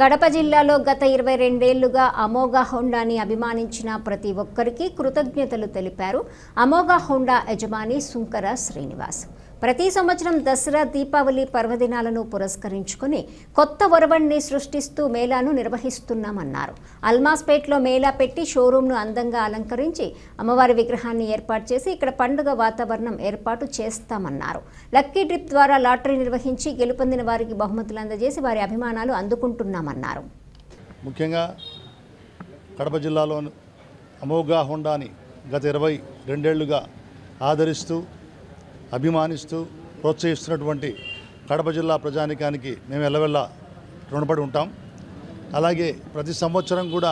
కడప జిల్లాలో గత 22 ఏళ్లుగా అమోఘ హోండాని అభిమానించిన ప్రతి ఒక్కరికి కృతజ్ఞతలు తెలిపారు అమోఘ హోండా యజమాని సుంకర శ్రీనివాస్. ప్రతి సంవత్సరం దసరా దీపావళి పర్వదినాలను పురస్కరించుకుని కొత్త ఒరవడిని సృష్టిస్తూ మేళాను నిర్వహిస్తున్నామన్నారు. అల్మాస్పేట్లో మేళా పెట్టి షోరూంను అందంగా అలంకరించి అమ్మవారి విగ్రహాన్ని ఏర్పాటు చేసి ఇక్కడ పండుగ వాతావరణం ఏర్పాటు చేస్తామన్నారు. లక్కీ డ్రిప్ ద్వారా లాటరీ నిర్వహించి గెలుపొందిన వారికి బహుమతులు అందజేసి వారి అభిమానాలు అందుకుంటున్నామన్నారు. ముఖ్యంగా కడప జిల్లాలో అమోఘ హోండాని గత 22 ఏళ్లుగా ఆదరిస్తూ అభిమానిస్తూ ప్రోత్సహిస్తున్నటువంటి కడప జిల్లా ప్రజానికానికి మేము ఎల్లవెల్లా రుణపడి ఉంటాం. అలాగే ప్రతి సంవత్సరం కూడా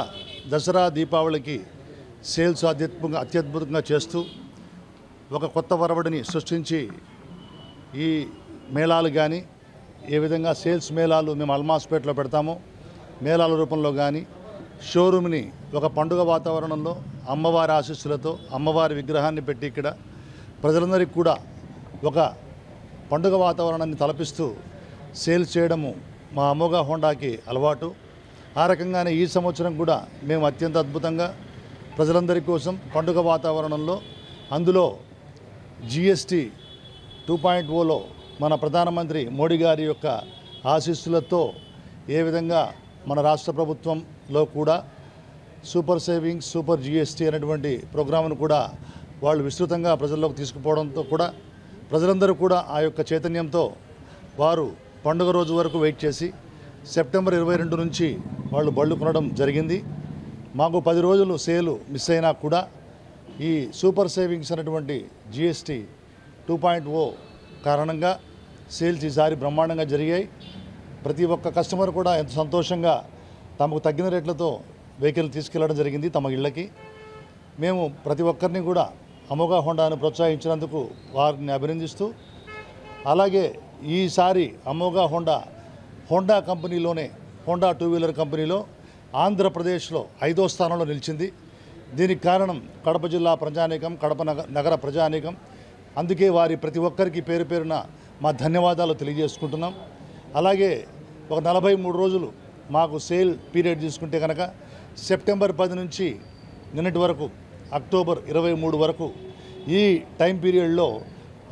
దసరా దీపావళికి సేల్స్ అత్యద్భుతంగా చేస్తూ ఒక కొత్త వరవడిని సృష్టించి ఈ మేళాలు కానీ ఏ విధంగా సేల్స్ మేళాలు మేము అల్మాస్పేట్లో పెడతామో మేళాల రూపంలో కానీ షోరూమ్ని ఒక పండుగ వాతావరణంలో అమ్మవారి ఆశీస్సులతో అమ్మవారి విగ్రహాన్ని పెట్టి ఇక్కడ ప్రజలందరికీ కూడా ఒక పండుగ వాతావరణాన్ని తలపిస్తూ సేల్స్ చేయడము మా అమోఘ హోండాకి అలవాటు. ఆ రకంగానే ఈ సంవత్సరం కూడా మేము అత్యంత అద్భుతంగా ప్రజలందరి కోసం పండుగ వాతావరణంలో అందులో GST 2.0లో మన ప్రధానమంత్రి మోడీ గారి యొక్క ఆశీస్సులతో ఏ విధంగా మన రాష్ట్ర ప్రభుత్వంలో కూడా సూపర్ సేవింగ్స్ సూపర్ GST అనేటువంటి ప్రోగ్రామ్ను కూడా వాళ్ళు విస్తృతంగా ప్రజల్లోకి తీసుకుపోవడంతో కూడా ప్రజలందరూ కూడా ఆ యొక్క చైతన్యంతో వారు పండుగ రోజు వరకు వెయిట్ చేసి సెప్టెంబర్ 22 నుంచి వాళ్ళు బళ్ళు కొనడం జరిగింది. మాకు 10 రోజులు సేలు మిస్ అయినా కూడా ఈ సూపర్ సేవింగ్స్ అనేటువంటి GST 2.0 కారణంగా సేల్స్ ఈసారి బ్రహ్మాండంగా జరిగాయి. ప్రతి ఒక్క కస్టమర్ కూడా ఎంత సంతోషంగా తమకు తగ్గిన రేట్లతో వెహికల్ తీసుకెళ్లడం జరిగింది తమ ఇళ్ళకి. మేము ప్రతి ఒక్కరిని కూడా అమోఘ హోండాను ప్రోత్సహించినందుకు వారిని అభినందిస్తూ అలాగే ఈసారి అమోఘ హోండా కంపెనీలోనే హోండా 2 వీలర్ కంపెనీలో ఆంధ్రప్రదేశ్లో 5వ స్థానంలో నిలిచింది. దీనికి కారణం కడప జిల్లా ప్రజానీకం, కడప నగర ప్రజానీకం. అందుకే వారి ప్రతి ఒక్కరికి పేరు పేరున మా ధన్యవాదాలు తెలియజేసుకుంటున్నాం. అలాగే ఒక 43 రోజులు మాకు సేల్ పీరియడ్ తీసుకుంటే కనుక సెప్టెంబర్ 10 నుంచి నిన్నటి వరకు అక్టోబర్ 23 వరకు ఈ టైం పీరియడ్లో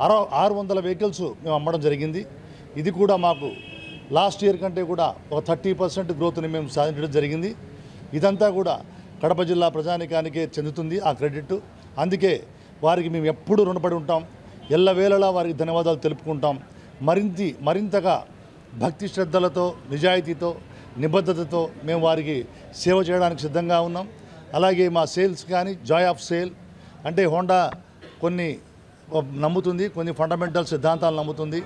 600 వెహికల్స్ మేము అమ్మడం జరిగింది. ఇది కూడా మాకు లాస్ట్ ఇయర్ కంటే కూడా ఒక 30% గ్రోత్ని మేము సాధించడం జరిగింది. ఇదంతా కూడా కడప జిల్లా ప్రజానికానికే చెందుతుంది ఆ క్రెడిట్. అందుకే వారికి మేము ఎప్పుడూ రుణపడి ఉంటాం. ఎల్లవేళలా వారికి ధన్యవాదాలు తెలుపుకుంటాం. మరింతగా భక్తి శ్రద్ధలతో నిజాయితీతో నిబద్ధతతో మేము వారికి సేవ చేయడానికి సిద్ధంగా ఉన్నాం. అలాగే మా సేల్స్ కానీ జాయ్ ఆఫ్ సేల్ అంటే హోండా కొన్ని నమ్ముతుంది, కొన్ని ఫండమెంటల్ సిద్ధాంతాలు నమ్ముతుంది.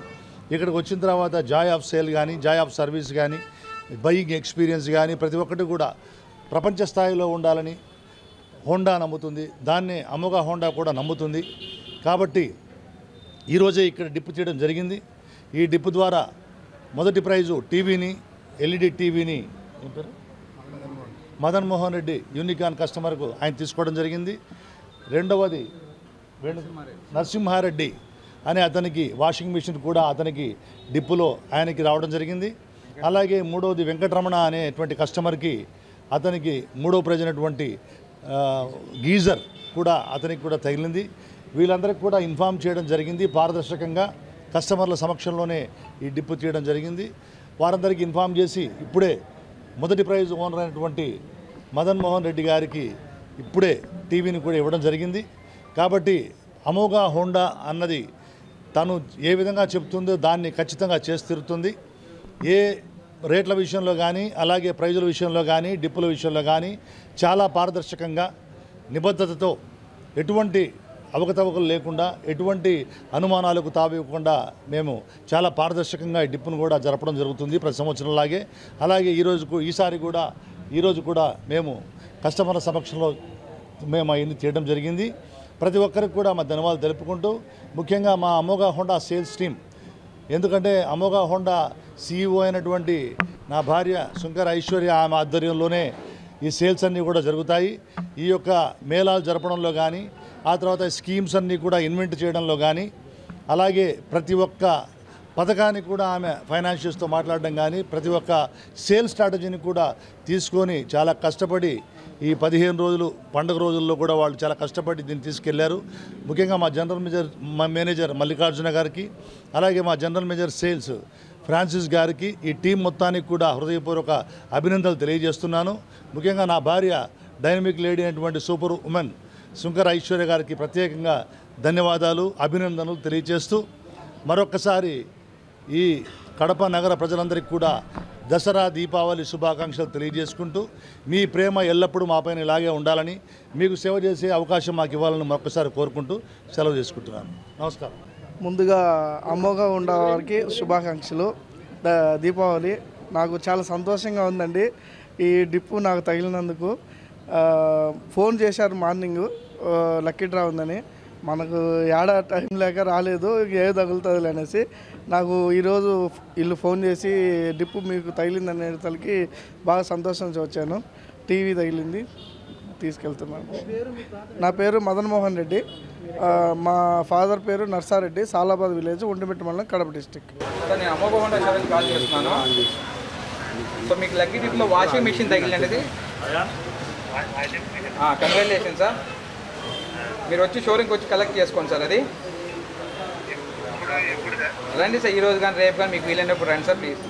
ఇక్కడికి వచ్చిన తర్వాత జాయ్ ఆఫ్ సేల్ కానీ జాయ్ ఆఫ్ సర్వీస్ కానీ బయింగ్ ఎక్స్పీరియన్స్ కానీ ప్రతి ఒక్కటి కూడా ప్రపంచ స్థాయిలో ఉండాలని హోండా నమ్ముతుంది. దాన్ని అమోఘ హోండా కూడా నమ్ముతుంది. కాబట్టి ఈరోజే ఇక్కడ డిప్ చేయడం జరిగింది. ఈ డిప్ ద్వారా మొదటి ప్రైజు టీవీని, LED టీవీని మదన్ మోహన్ రెడ్డి యూనికాన్ కస్టమర్కు ఆయన తీసుకోవడం జరిగింది. రెండవది నరసింహారెడ్డి అనే అతనికి వాషింగ్ మిషన్ కూడా అతనికి డిప్పులో ఆయనకి రావడం జరిగింది. అలాగే మూడవది వెంకటరమణ అనేటువంటి కస్టమర్కి అతనికి మూడవ ప్రైజ్ అయినటువంటి గీజర్ కూడా అతనికి కూడా తగిలింది. వీళ్ళందరికీ కూడా ఇన్ఫామ్ చేయడం జరిగింది. పారదర్శకంగా కస్టమర్ల సమక్షంలోనే ఈ డిప్పు తీయడం జరిగింది. వారందరికీ ఇన్ఫామ్ చేసి ఇప్పుడే మొదటి ప్రైజ్ ఓనర్ అయినటువంటి మదన్ మోహన్ రెడ్డి గారికి ఇప్పుడే టీవీని కూడా ఇవ్వడం జరిగింది. కాబట్టి అమోఘ హోండా అన్నది తను ఏ విధంగా చెప్తుందో దాన్ని ఖచ్చితంగా చేసి తీరుతుంది. ఏ రేట్ల విషయంలో కానీ అలాగే ప్రైజుల విషయంలో కానీ డిప్పుల విషయంలో కానీ చాలా పారదర్శకంగా నిబద్ధతతో ఎటువంటి అవకతవకలు లేకుండా ఎటువంటి అనుమానాలకు తావివ్వకుండా మేము చాలా పారదర్శకంగా ఈ డిప్పును కూడా జరపడం జరుగుతుంది ప్రతి సంవత్సరంలాగే. అలాగే ఈరోజు కూడా మేము కస్టమర్ల సమక్షంలో మేము అవన్నీ చేయడం జరిగింది. ప్రతి ఒక్కరికి కూడా మా ధన్యవాదాలు తెలుపుకుంటూ ముఖ్యంగా మా అమోఘ హోండా సేల్స్ టీమ్, ఎందుకంటే అమోఘ హోండా CEO అయినటువంటి నా భార్య సుంకర ఐశ్వర్య ఆమె ఆధ్వర్యంలోనే ఈ సేల్స్ అన్నీ కూడా జరుగుతాయి. ఈ యొక్క మేళాలు జరపడంలో కానీ ఆ తర్వాత స్కీమ్స్ అన్నీ కూడా ఇన్వెంట్ చేయడంలో కానీ అలాగే ప్రతి ఒక్క పథకాన్ని కూడా ఆమె ఫైనాన్షియల్స్తో మాట్లాడడం కానీ ప్రతి ఒక్క సేల్ స్ట్రాటజీని కూడా తీసుకొని చాలా కష్టపడి ఈ 15 రోజులు పండుగ రోజుల్లో కూడా వాళ్ళు చాలా కష్టపడి దీన్ని తీసుకెళ్లారు. ముఖ్యంగా మా జనరల్ మేనేజర్ మల్లికార్జున గారికి, అలాగే మా జనరల్ మేనేజర్ సేల్స్ ఫ్రాన్సిస్ గారికి, ఈ టీం మొత్తానికి కూడా హృదయపూర్వక అభినందనలు తెలియజేస్తున్నాను. ముఖ్యంగా నా భార్య డైనమిక్ లేడీ అయినటువంటి సూపర్ ఉమెన్ శుంకర ఐశ్వర్య గారికి ప్రత్యేకంగా ధన్యవాదాలు, అభినందనలు తెలియజేస్తూ మరొక్కసారి ఈ కడప నగర ప్రజలందరికీ కూడా దసరా దీపావళి శుభాకాంక్షలు తెలియజేసుకుంటూ మీ ప్రేమ ఎల్లప్పుడూ మాపైన ఇలాగే ఉండాలని, మీకు సేవ చేసే అవకాశం మాకు ఇవ్వాలని మరొకసారి కోరుకుంటూ సెలవు చేసుకుంటున్నాను. నమస్కారం. ముందుగా అమోఘ హోండా వారికి శుభాకాంక్షలు. దీపావళి నాకు చాలా సంతోషంగా ఉందండి. ఈ డిప్పు నాకు తగిలినందుకు ఫోన్ చేశారు మార్నింగ్, లక్కీ డ్రా ఉందని. మనకు ఏడా టైం లేక రాలేదు, ఏదో తగులుతుంది అనేసి. నాకు ఈరోజు వీళ్ళు ఫోన్ చేసి డిప్పు మీకు తగిలిందనేసరికి బాగా సంతోషంగా వచ్చాను. టీవీ తగిలింది, తీసుకెళ్తున్నాను. నా పేరు మదన్ మోహన్ రెడ్డి, మా ఫాదర్ పేరు నర్సారెడ్డి, సాలాబాద్ విలేజ్, ఒంటిమిట్ట మండలం, కడప డిస్టిక్. నేను అమోఘ హోండా షోరూమ్ కాల్ చేస్తున్నాను. సో మీకు లక్కీ డిప్లో వాషింగ్ మిషన్ తగిలినది. Congratulation sir. మీరు వచ్చి షోరూమ్కి వచ్చి కలెక్ట్ చేసుకోండి సార్. అది రండి సార్, ఈరోజు కానీ రేపు కానీ మీకు వీలైనప్పుడు రండి సార్ ప్లీజ్.